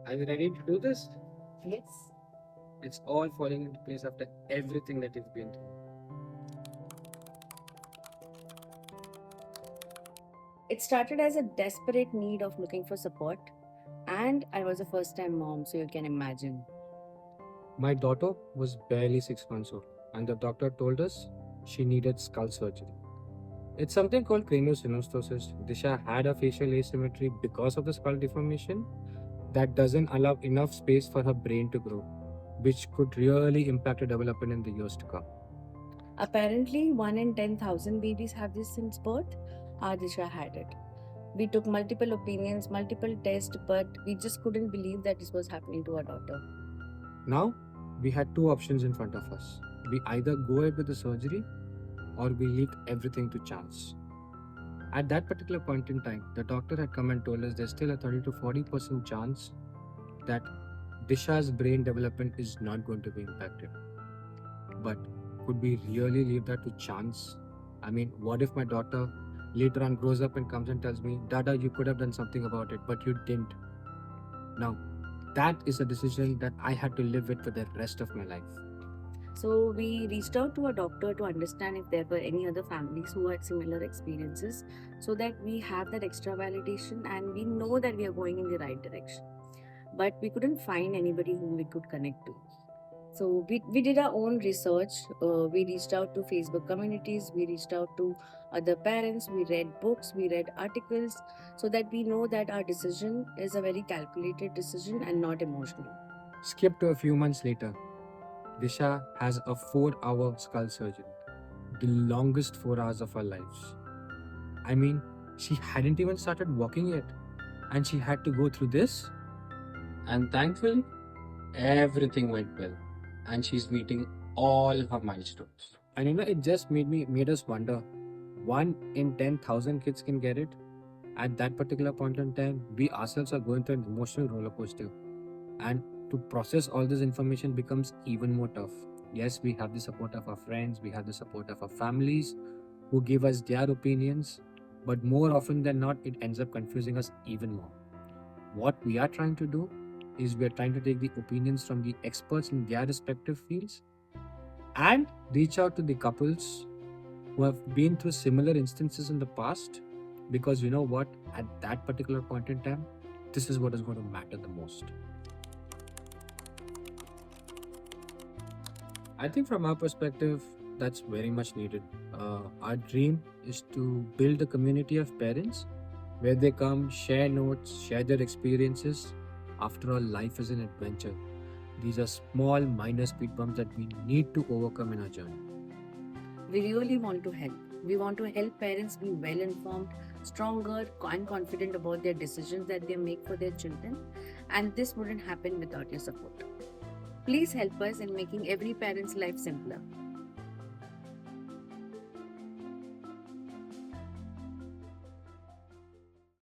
Are you ready to do this? Yes. It's all falling into place after everything that you've been through. It started as a desperate need of looking for support, and I was a first time mom, so you can imagine. My daughter was barely 6 months old, and the doctor told us she needed skull surgery. It's something called craniosynostosis. Disha had a facial asymmetry because of the skull deformation that doesn't allow enough space for her brain to grow, which could really impact her development in the years to come. Apparently, 1 in 10,000 babies have this since birth. Adisha had it. We took multiple opinions, multiple tests, but we just couldn't believe that this was happening to our daughter. Now, we had two options in front of us. We either go ahead with the surgery or we leave everything to chance. At that particular point in time, the doctor had come and told us there's still a 30 to 40% chance that Disha's brain development is not going to be impacted. But could we really leave that to chance? I mean, what if my daughter later on grows up and comes and tells me, Dada, you could have done something about it, but you didn't. Now, that is a decision that I had to live with for the rest of my life. So we reached out to a doctor to understand if there were any other families who had similar experiences so that we have that extra validation and we know that we are going in the right direction. But we couldn't find anybody whom we could connect to. So we did our own research. We reached out to Facebook communities, we reached out to other parents, we read books, we read articles so that we know that our decision is a very calculated decision and not emotional. Skip to a few months later. Disha has a 4-hour skull surgery, the longest 4 hours of her lives. I mean, she hadn't even started walking yet, and she had to go through this. And thankfully, everything went well, and she's meeting all her milestones. And it just made us wonder. 1 in 10,000 kids can get it. At that particular point in time, we ourselves are going through an emotional roller coaster, and to process all this information becomes even more tough. Yes, we have the support of our friends, we have the support of our families who give us their opinions, but more often than not, it ends up confusing us even more. What we are trying to do is we are trying to take the opinions from the experts in their respective fields and reach out to the couples who have been through similar instances in the past, because you know what, at that particular point in time, this is what is going to matter the most. I think from our perspective, that's very much needed. Our dream is to build a community of parents where they come, share notes, share their experiences. After all, life is an adventure. These are small, minor speed bumps that we need to overcome in our journey. We really want to help. We want to help parents be well informed, stronger, and confident about their decisions that they make for their children. And this wouldn't happen without your support. Please help us in making every parent's life simpler.